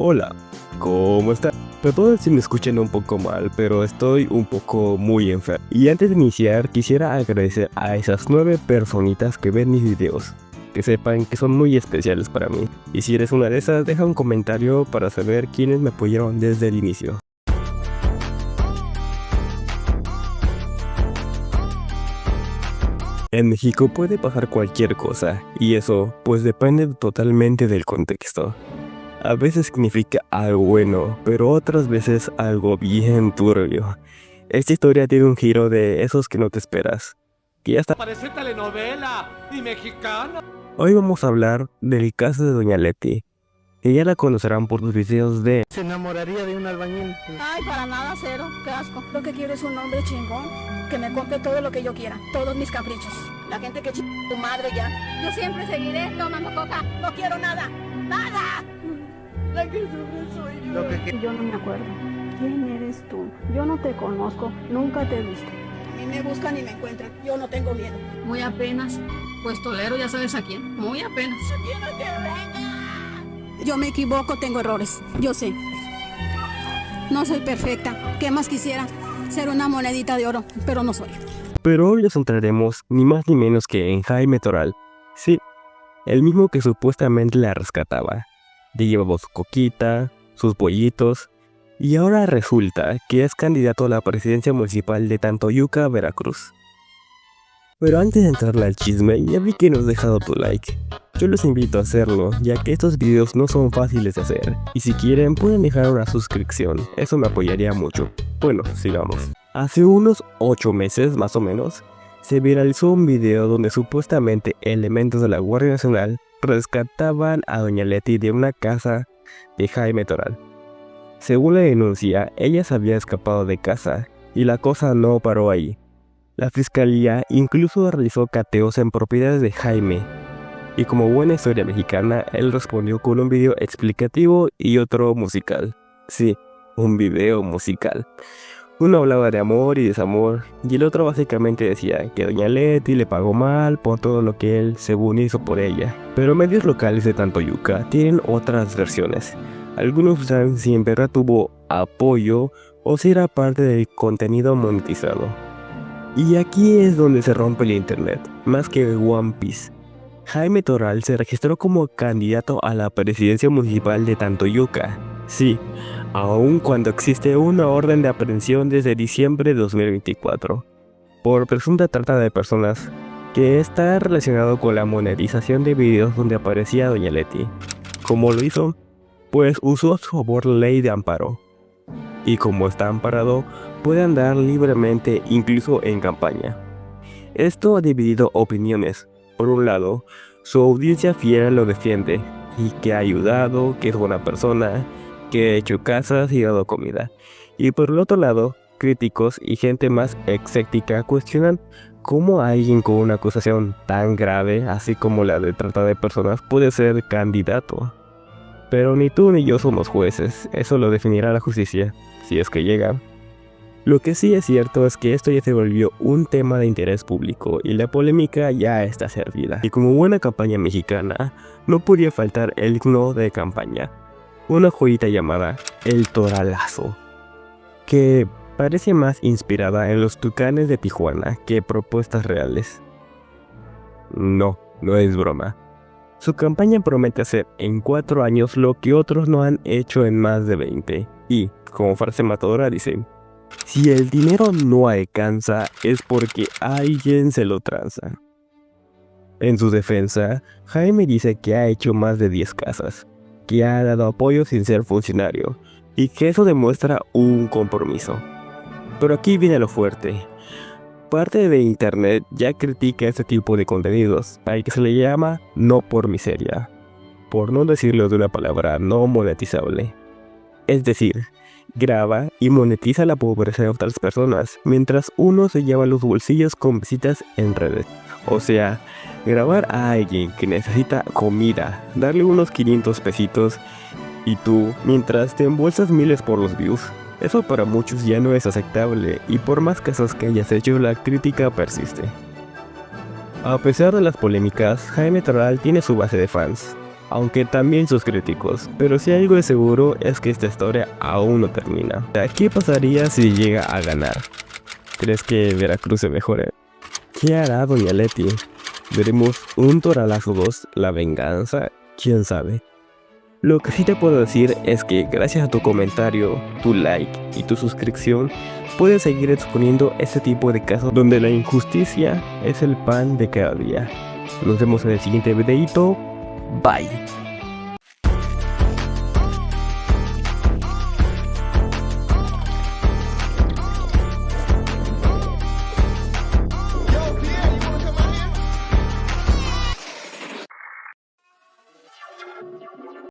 Hola, ¿cómo están? Perdón si me escuchan un poco mal, pero estoy un poco muy enfermo. Y antes de iniciar, quisiera agradecer a esas 9 personitas que ven mis videos. Que sepan que son muy especiales para mí. Y si eres una de esas, deja un comentario para saber quiénes me apoyaron desde el inicio. En México puede pasar cualquier cosa, y eso pues depende totalmente del contexto. A veces significa algo bueno, pero otras veces algo bien turbio. Esta historia tiene un giro de esos que no te esperas. Que ya está. Parece telenovela y mexicana. Hoy vamos a hablar del caso de Doña Leti, que ya la conocerán por sus videos de Se enamoraría de un albañil. Ay, para nada, cero, qué asco. Lo que quiero es un hombre chingón, que me compre todo lo que yo quiera, todos mis caprichos. La gente que tu madre ya. Yo siempre seguiré tomando coca, no quiero nada, nada. La que sufre soy yo. Lo que Yo no me acuerdo. ¿Quién eres tú? Yo no te conozco, nunca te he visto. A mí me buscan y me encuentran, yo no tengo miedo. Muy apenas, pues tolero ya sabes a quién, muy apenas. ¡Quiero que venga! Yo me equivoco, tengo errores, yo sé. No soy perfecta, ¿qué más quisiera? Ser una monedita de oro, pero no soy. Pero hoy nos centraremos ni más ni menos que en Jaime Toral. Sí, el mismo que supuestamente la rescataba. Le llevaba su coquita, sus pollitos, y ahora resulta que es candidato a la presidencia municipal de Tantoyuca, Veracruz. Pero antes de entrarle al chisme, ya vi que no has dejado tu like. Yo los invito a hacerlo, ya que estos videos no son fáciles de hacer, y si quieren pueden dejar una suscripción, eso me apoyaría mucho. Bueno, sigamos. Hace unos 8 meses más o menos, se viralizó un video donde supuestamente elementos de la Guardia Nacional rescataban a Doña Leti de una casa de Jaime Toral. Según la denuncia, ella se había escapado de casa, y la cosa no paró ahí. La fiscalía incluso realizó cateos en propiedades de Jaime, y como buena historia mexicana, él respondió con un video explicativo y otro musical. Sí, un video musical. Uno hablaba de amor y desamor, y el otro básicamente decía que Doña Leti le pagó mal por todo lo que él según hizo por ella. Pero medios locales de Tantoyuca tienen otras versiones. Algunos saben si en verdad tuvo apoyo o si era parte del contenido monetizado. Y aquí es donde se rompe el internet, más que One Piece. Jaime Toral se registró como candidato a la presidencia municipal de Tantoyuca. Sí, aun cuando existe una orden de aprehensión desde diciembre de 2024 por presunta trata de personas, que está relacionado con la monetización de videos donde aparecía Doña Leti. ¿Cómo lo hizo? Pues usó a su favor la ley de amparo. Y como está amparado, puede andar libremente incluso en campaña. Esto ha dividido opiniones. Por un lado, su audiencia fiel lo defiende, y que ha ayudado, que es buena persona, que ha hecho casas y dado comida. Y por el otro lado, críticos y gente más escéptica cuestionan cómo alguien con una acusación tan grave, así como la de trata de personas, puede ser candidato. Pero ni tú ni yo somos jueces, eso lo definirá la justicia, si es que llega. Lo que sí es cierto es que esto ya se volvió un tema de interés público y la polémica ya está servida. Y como buena campaña mexicana, no podía faltar el himno de campaña, una joyita llamada El Toralazo, que parece más inspirada en los Tucanes de Tijuana que propuestas reales. No, no es broma. Su campaña promete hacer en 4 años lo que otros no han hecho en más de 20. Y, como frase matadora, dice: si el dinero no alcanza es porque alguien se lo tranza. En su defensa, Jaime dice que ha hecho más de 10 casas, que ha dado apoyo sin ser funcionario, y que eso demuestra un compromiso. Pero aquí viene lo fuerte. Parte de internet ya critica este tipo de contenidos, al que se le llama no por miseria, por no decirlo de una palabra no monetizable. Es decir, graba y monetiza la pobreza de otras personas, mientras uno se lleva los bolsillos con visitas en redes. O sea, grabar a alguien que necesita comida, darle unos 500 pesitos, y tú, mientras te embolsas miles por los views. Eso para muchos ya no es aceptable, y por más casos que hayas hecho, la crítica persiste. A pesar de las polémicas, Jaime Toral tiene su base de fans. aunque también sus críticos. Pero si algo es seguro es que esta historia aún no termina. ¿Qué pasaría si llega a ganar? ¿Crees que Veracruz se mejore? ¿Qué hará Doña Leti? ¿Veremos un Toralazo 2, la venganza? ¿Quién sabe? Lo que sí te puedo decir es que gracias a tu comentario, tu like y tu suscripción, puedes seguir exponiendo este tipo de casos donde la injusticia es el pan de cada día. Nos vemos en el siguiente videito. Bye.